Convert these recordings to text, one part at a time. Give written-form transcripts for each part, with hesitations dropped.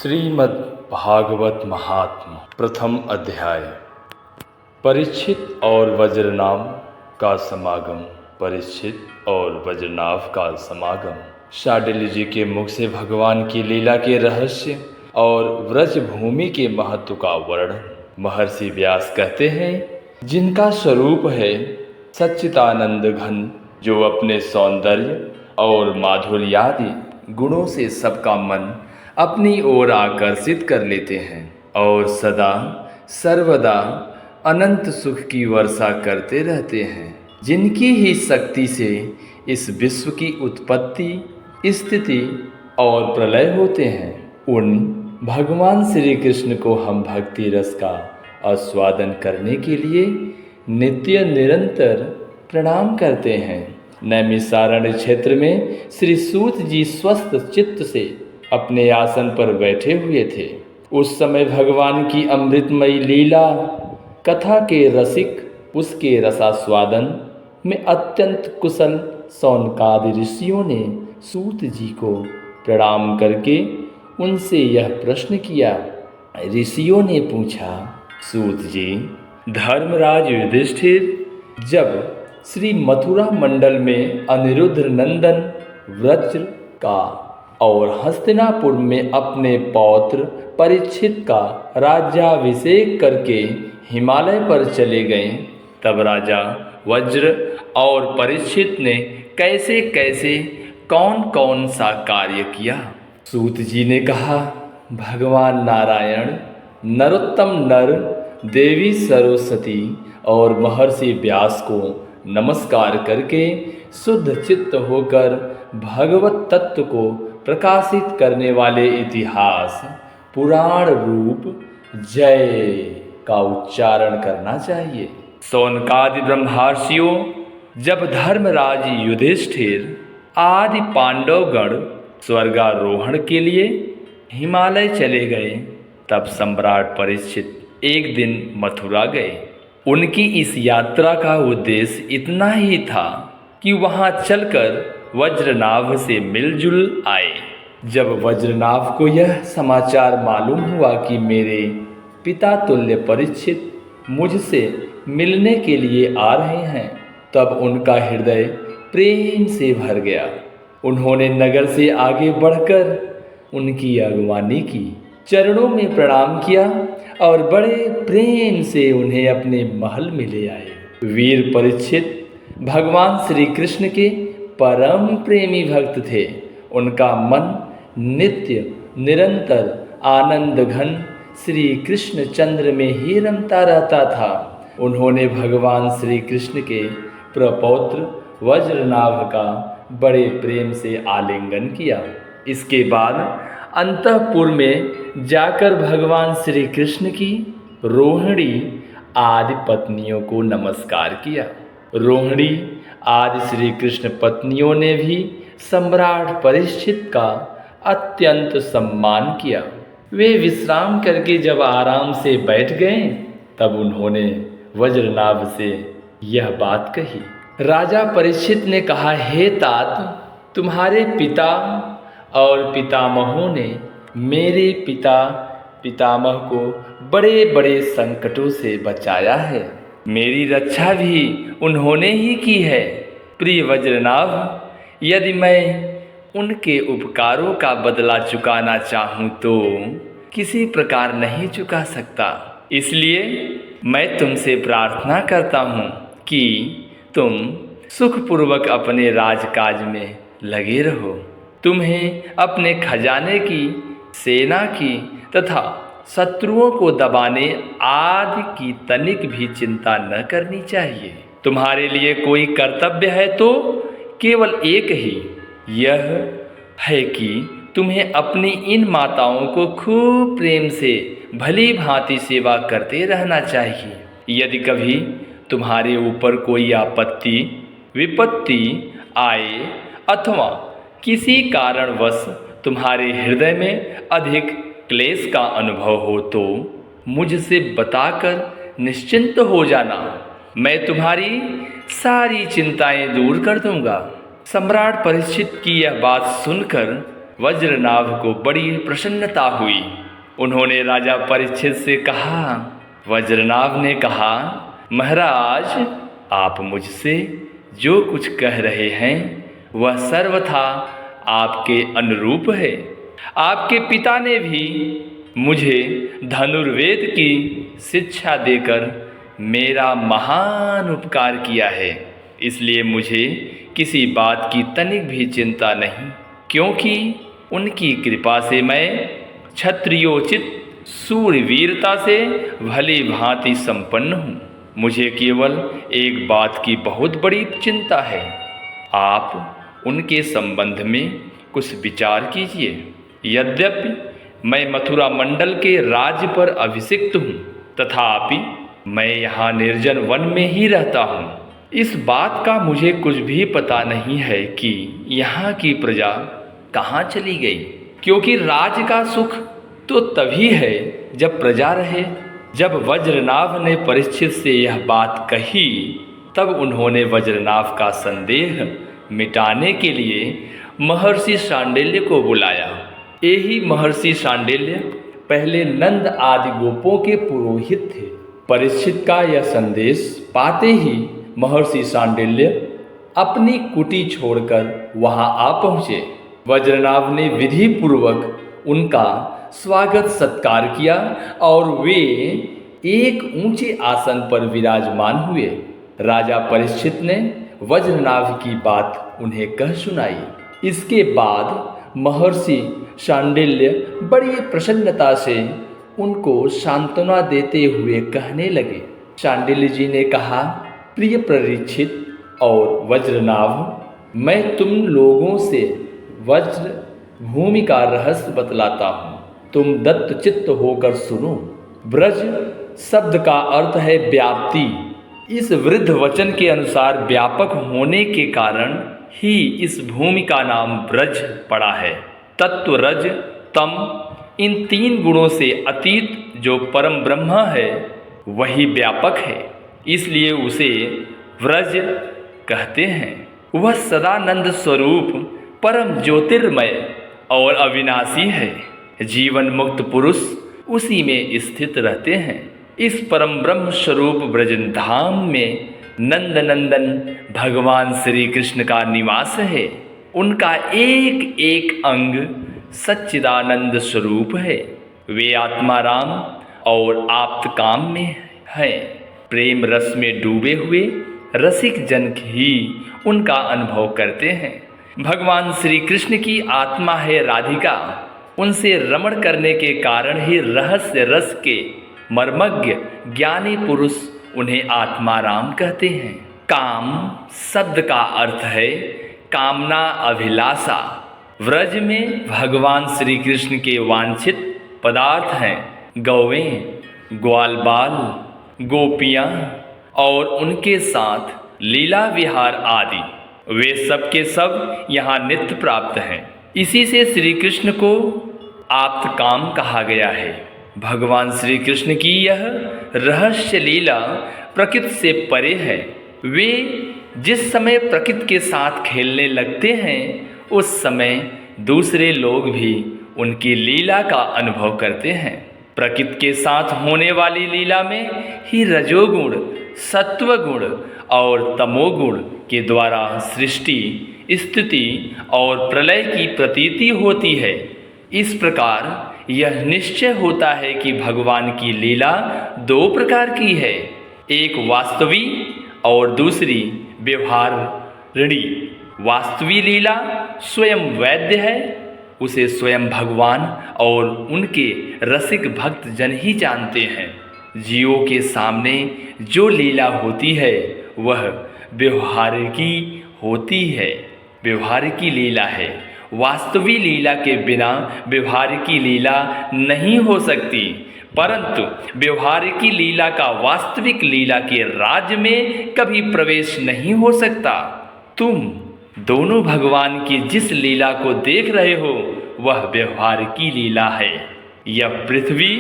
श्रीमद् भागवत महात्म प्रथम अध्याय। परीक्षित और वज्रनाभ का समागम। परीक्षित और वज्रनाभ का समागम। शांडिल्य जी के मुख से भगवान की लीला के रहस्य और व्रज भूमि के महत्व का वर्णन। महर्षि व्यास कहते हैं, जिनका स्वरूप है सच्चिदानंद घन, जो अपने सौंदर्य और माधुर्यादि गुणों से सबका मन अपनी ओर आकर्षित कर लेते हैं और सदा सर्वदा अनंत सुख की वर्षा करते रहते हैं, जिनकी ही शक्ति से इस विश्व की उत्पत्ति, स्थिति और प्रलय होते हैं। उन भगवान श्री कृष्ण को हम भक्ति रस का आस्वादन करने के लिए नित्य निरंतर प्रणाम करते हैं। नैमिषारण्य क्षेत्र में श्री सूत जी स्वस्थ चित्त से अपने आसन पर बैठे हुए थे। उस समय भगवान की अमृतमयी लीला कथा के रसिक उसके रसास्वादन में अत्यंत कुशल सौनकादि ऋषियों ने सूत जी को प्रणाम करके उनसे यह प्रश्न किया। ऋषियों ने पूछा, सूत जी, धर्मराज युधिष्ठिर जब श्री मथुरा मंडल में अनिरुद्ध नंदन वज्र का और हस्तिनापुर में अपने पौत्र परीक्षित का राज्याभिषेक करके हिमालय पर चले गए, तब राजा वज्र और परीक्षित ने कैसे कैसे कौन कौन सा कार्य किया। सूत जी ने कहा, भगवान नारायण, नरोत्तम नर, देवी सरस्वती और महर्षि व्यास को नमस्कार करके शुद्ध चित्त होकर भगवत तत्व को प्रकाशित करने वाले इतिहास पुराण रूप जय का उच्चारण करना चाहिए। सौनकादि ब्रह्मर्षियों जब धर्मराज युधिष्ठिर आदि पांडवगण स्वर्गारोहण के लिए हिमालय चले गए, तब सम्राट परीक्षित एक दिन मथुरा गए। उनकी इस यात्रा का उद्देश्य इतना ही था कि वहां चलकर वज्रनाभ से मिलजुल आए। जब वज्रनाभ को यह समाचार मालूम हुआ कि मेरे पिता तुल्य परीक्षित मुझसे मिलने के लिए आ रहे हैं, तब उनका हृदय प्रेम से भर गया। उन्होंने नगर से आगे बढ़कर उनकी अगवानी की, चरणों में प्रणाम किया और बड़े प्रेम से उन्हें अपने महल में ले आए। वीर परीक्षित भगवान श्री कृष्ण के परम प्रेमी भक्त थे। उनका मन नित्य निरंतर आनंद घन श्री कृष्ण चंद्र में ही रमता रहता था। उन्होंने भगवान श्री कृष्ण के प्रपौत्र वज्रनाभ का बड़े प्रेम से आलिंगन किया। इसके बाद अंतःपुर में जाकर भगवान श्री कृष्ण की रोहिणी आदि पत्नियों को नमस्कार किया। रोहिणी आदि श्री कृष्ण पत्नियों ने भी सम्राट परीक्षित का अत्यंत सम्मान किया। वे विश्राम करके जब आराम से बैठ गए, तब उन्होंने वज्रनाभ से यह बात कही। राजा परीक्षित ने कहा, हे तात, तुम्हारे पिता और पितामहों ने मेरे पिता पितामह को बड़े बड़े संकटों से बचाया है। मेरी रक्षा भी उन्होंने ही की है। प्रिय वज्रनाभ, यदि मैं उनके उपकारों का बदला चुकाना चाहूँ तो किसी प्रकार नहीं चुका सकता। इसलिए मैं तुमसे प्रार्थना करता हूँ कि तुम सुखपूर्वक अपने राजकाज में लगे रहो। तुम्हें अपने खजाने की, सेना की तथा शत्रुओं को दबाने आदि की तनिक भी चिंता न करनी चाहिए। तुम्हारे लिए कोई कर्तव्य है तो केवल एक ही, यह है कि तुम्हें अपनी इन माताओं को खूब प्रेम से भली भांति सेवा करते रहना चाहिए। यदि कभी तुम्हारे ऊपर कोई आपत्ति विपत्ति आए अथवा किसी कारणवश तुम्हारे हृदय में अधिक क्लेश का अनुभव हो तो मुझसे बताकर निश्चिंत हो जाना। मैं तुम्हारी सारी चिंताएं दूर कर दूंगा। सम्राट परीक्षित की यह बात सुनकर वज्रनाभ को बड़ी प्रसन्नता हुई। उन्होंने राजा परीक्षित से कहा। वज्रनाभ ने कहा, महाराज, आप मुझसे जो कुछ कह रहे हैं वह सर्वथा आपके अनुरूप है। आपके पिता ने भी मुझे धनुर्वेद की शिक्षा देकर मेरा महान उपकार किया है, इसलिए मुझे किसी बात की तनिक भी चिंता नहीं, क्योंकि उनकी कृपा से मैं क्षत्रियोचित सूरवीरता से भली भांति संपन्न हूँ। मुझे केवल एक बात की बहुत बड़ी चिंता है। आप उनके संबंध में कुछ विचार कीजिए। यद्यपि मैं मथुरा मंडल के राज्य पर अभिषिक्त हूँ, तथापि मैं यहाँ निर्जन वन में ही रहता हूँ। इस बात का मुझे कुछ भी पता नहीं है कि यहाँ की प्रजा कहाँ चली गई, क्योंकि राज्य का सुख तो तभी है जब प्रजा रहे। जब वज्रनाभ ने परीक्षित से यह बात कही, तब उन्होंने वज्रनाभ का संदेह मिटाने के लिए महर्षि शांडिल्य को बुलाया। यही महर्षि शांडिल्य पहले नंद आदि गोपों के पुरोहित थे। परीक्षित का यह संदेश पाते ही महर्षि शांडिल्य अपनी कुटी छोड़कर वहां आ पहुँचे। वज्रनाभ ने विधि पूर्वक उनका स्वागत सत्कार किया और वे एक ऊंचे आसन पर विराजमान हुए। राजा परीक्षित ने वज्रनाभ की बात उन्हें कह सुनाई। इसके बाद महर्षि शांडिल्य बड़ी प्रसन्नता से उनको सांत्वना देते हुए कहने लगे। शांडिल्य जी ने कहा, प्रिय परीक्षित और वज्रनाभ, मैं तुम लोगों से वज्र भूमि का रहस्य बतलाता हूँ। तुम दत्तचित्त होकर सुनो। ब्रज शब्द का अर्थ है व्याप्ति। इस वृद्ध वचन के अनुसार व्यापक होने के कारण ही इस भूमि का नाम ब्रज पड़ा है। तत्व, रज, तम, इन तीन गुणों से अतीत जो परम ब्रह्म है वही व्यापक है, इसलिए उसे व्रज कहते हैं। वह सदानंद स्वरूप परम ज्योतिर्मय और अविनाशी है। जीवन मुक्त पुरुष उसी में स्थित रहते हैं। इस परम ब्रह्म स्वरूप ब्रजधाम में नंद नंदन भगवान श्री कृष्ण का निवास है। उनका एक एक अंग सच्चिदानंद स्वरूप है। वे आत्माराम और आप्त काम में हैं। प्रेम रस में डूबे हुए रसिक जन ही उनका अनुभव करते हैं। भगवान श्री कृष्ण की आत्मा है राधिका। उनसे रमण करने के कारण ही रहस्य रस के मर्मज्ञ ज्ञानी पुरुष उन्हें आत्माराम कहते हैं। काम शब्द का अर्थ है कामना, अभिलाषा। व्रज में भगवान श्री कृष्ण के वांछित पदार्थ हैं गौवें, ग्वाल बाल, गोपियाँ और उनके साथ लीला विहार आदि। वे सब के सब यहाँ नित्य प्राप्त हैं। इसी से श्री कृष्ण को आप्त काम कहा गया है। भगवान श्री कृष्ण की यह रहस्य लीला प्रकृति से परे है। वे जिस समय प्रकृति के साथ खेलने लगते हैं उस समय दूसरे लोग भी उनकी लीला का अनुभव करते हैं। प्रकृति के साथ होने वाली लीला में ही रजोगुण, सत्वगुण और तमोगुण के द्वारा सृष्टि, स्थिति और प्रलय की प्रतीति होती है। इस प्रकार यह निश्चय होता है कि भगवान की लीला दो प्रकार की है, एक वास्तवी और दूसरी व्यवहारिणी। वास्तवी लीला स्वयं वैद्य है, उसे स्वयं भगवान और उनके रसिक भक्त जन ही जानते हैं। जीवों के सामने जो लीला होती है वह व्यवहारिकी होती है, व्यवहारिकी लीला है। वास्तवी लीला के बिना व्यवहारिकी लीला नहीं हो सकती, परंतु व्यवहारिकी लीला का वास्तविक लीला के राज्य में कभी प्रवेश नहीं हो सकता। तुम दोनों भगवान की जिस लीला को देख रहे हो वह व्यवहारिकी लीला है। यह पृथ्वी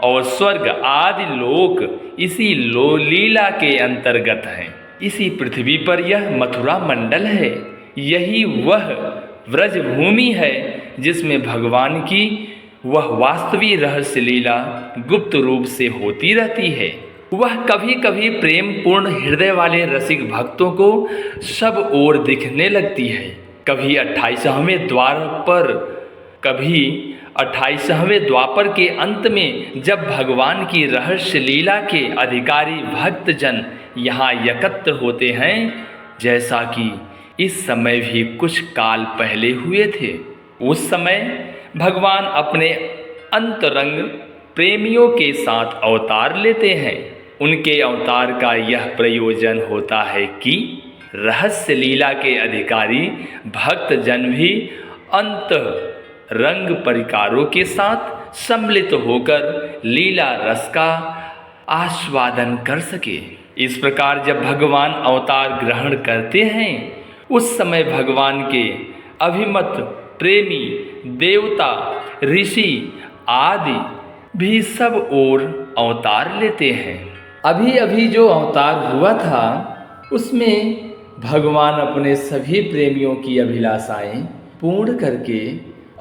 और स्वर्ग आदि लोक इसी लीला के अंतर्गत हैं। इसी पृथ्वी पर यह मथुरा मंडल है। यही वह व्रज भूमि है जिसमें भगवान की वह वास्तविक रहस्य लीला गुप्त रूप से होती रहती है। वह कभी कभी प्रेम पूर्ण हृदय वाले रसिक भक्तों को सब ओर दिखने लगती है। कभी 28वें द्वापर के अंत में जब भगवान की रहस्य लीला के अधिकारी भक्तजन यहाँ एकत्र होते हैं, जैसा कि इस समय भी कुछ काल पहले हुए थे, उस समय भगवान अपने अंतरंग प्रेमियों के साथ अवतार लेते हैं। उनके अवतार का यह प्रयोजन होता है कि रहस्य लीला के अधिकारी भक्तजन भी अंतरंग परिकारों के साथ सम्मिलित होकर लीला रस का आस्वादन कर सके। इस प्रकार जब भगवान अवतार ग्रहण करते हैं, उस समय भगवान के अभिमत प्रेमी देवता ऋषि आदि भी सब ओर अवतार लेते हैं। अभी अभी जो अवतार हुआ था, उसमें भगवान अपने सभी प्रेमियों की अभिलाषाएं पूर्ण करके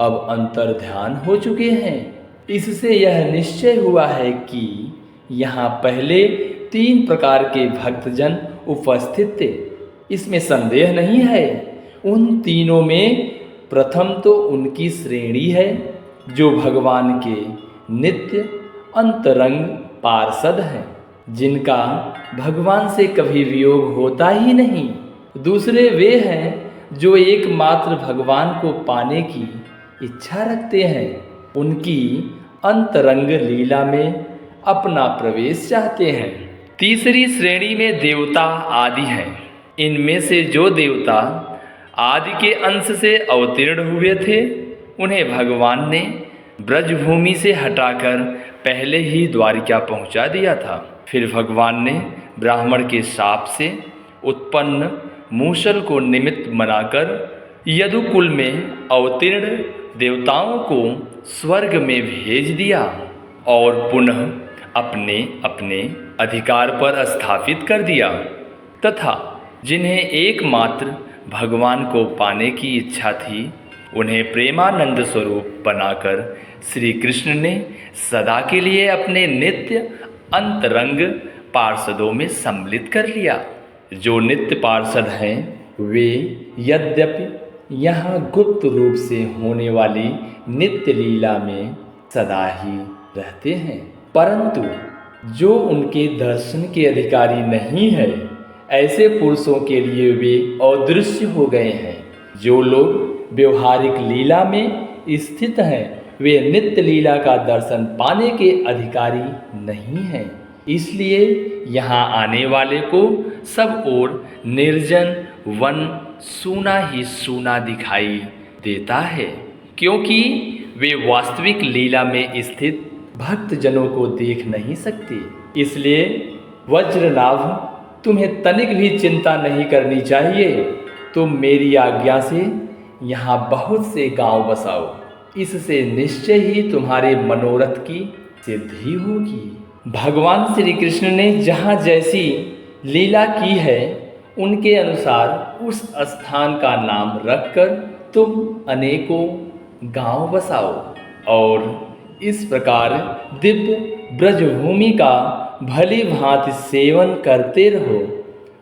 अब अंतर्ध्यान हो चुके हैं। इससे यह निश्चय हुआ है कि यहाँ पहले 3 प्रकार के भक्तजन उपस्थित थे, इसमें संदेह नहीं है। उन तीनों में प्रथम तो उनकी श्रेणी है जो भगवान के नित्य अंतरंग पार्षद हैं, जिनका भगवान से कभी वियोग होता ही नहीं। दूसरे वे हैं जो एकमात्र भगवान को पाने की इच्छा रखते हैं, उनकी अंतरंग लीला में अपना प्रवेश चाहते हैं। तीसरी श्रेणी में देवता आदि हैं। इनमें से जो देवता आदि के अंश से अवतीर्ण हुए थे, उन्हें भगवान ने ब्रजभूमि से हटाकर पहले ही द्वारिका पहुंचा दिया था। फिर भगवान ने ब्राह्मण के शाप से उत्पन्न मूषल को निमित्त बनाकर यदुकुल में अवतीर्ण देवताओं को स्वर्ग में भेज दिया और पुनः अपने अपने अधिकार पर स्थापित कर दिया, तथा जिन्हें एकमात्र भगवान को पाने की इच्छा थी, उन्हें प्रेमानंद स्वरूप बनाकर श्री कृष्ण ने सदा के लिए अपने नित्य अंतरंग पार्षदों में सम्मिलित कर लिया। जो नित्य पार्षद हैं, वे यद्यपि यहाँ गुप्त रूप से होने वाली नित्य लीला में सदा ही रहते हैं, परंतु जो उनके दर्शन के अधिकारी नहीं है, ऐसे पुरुषों के लिए वे अदृश्य हो गए हैं। जो लोग व्यवहारिक लीला में स्थित हैं, वे नित्य लीला का दर्शन पाने के अधिकारी नहीं हैं। इसलिए यहाँ आने वाले को सब ओर निर्जन वन सूना ही सूना दिखाई देता है, क्योंकि वे वास्तविक लीला में स्थित भक्तजनों को देख नहीं सकते। इसलिए वज्रनाभ, तुम्हें तनिक भी चिंता नहीं करनी चाहिए। तुम मेरी आज्ञा से यहाँ बहुत से गांव बसाओ, इससे निश्चय ही तुम्हारे मनोरथ की सिद्धि होगी। भगवान श्री कृष्ण ने जहाँ जैसी लीला की है, उनके अनुसार उस स्थान का नाम रखकर तुम अनेकों गांव बसाओ और इस प्रकार दिव्य ब्रजभूमि का भली भांति सेवन करते रहो।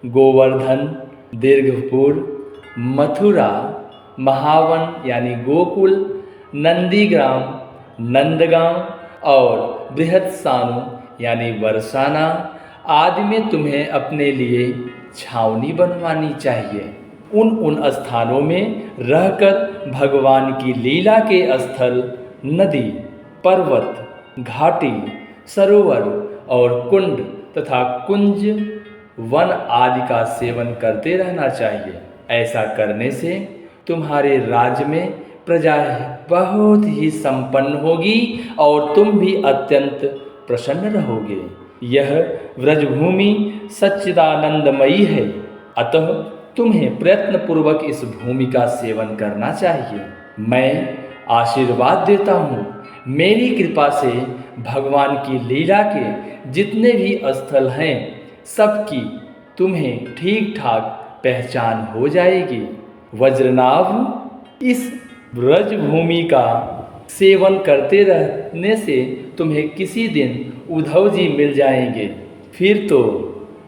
गोवर्धन, दीर्घपुर, मथुरा, महावन यानी गोकुल, नंदीग्राम, नंदगांव और बृहत्सानु यानी बरसाना आदि में तुम्हें अपने लिए छावनी बनवानी चाहिए। उन स्थानों में रहकर भगवान की लीला के स्थल, नदी, पर्वत, घाटी, सरोवर और कुंड तथा कुंज, वन आदि का सेवन करते रहना चाहिए। ऐसा करने से तुम्हारे राज्य में प्रजा बहुत ही संपन्न होगी और तुम भी अत्यंत प्रसन्न रहोगे। यह व्रजभूमि सच्चिदानंदमयी है, अतः तुम्हें प्रयत्नपूर्वक इस भूमि का सेवन करना चाहिए। मैं आशीर्वाद देता हूँ, मेरी कृपा से भगवान की लीला के जितने भी स्थल हैं, सबकी तुम्हें ठीक ठाक पहचान हो जाएगी। वज्रनाभ, इस ब्रज भूमि का सेवन करते रहने से तुम्हें किसी दिन उद्धव जी मिल जाएंगे। फिर तो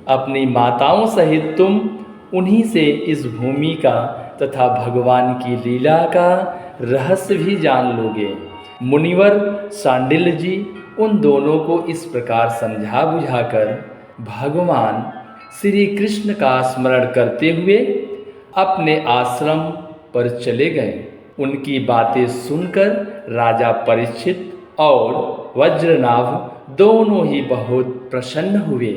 अपनी माताओं सहित तुम उन्हीं से इस भूमि का तथा भगवान की लीला का रहस्य भी जान लोगे। मुनिवर सांडिल्य जी उन दोनों को इस प्रकार समझा बुझाकर भगवान श्री कृष्ण का स्मरण करते हुए अपने आश्रम पर चले गए। उनकी बातें सुनकर राजा परीक्षित और वज्रनाभ दोनों ही बहुत प्रसन्न हुए।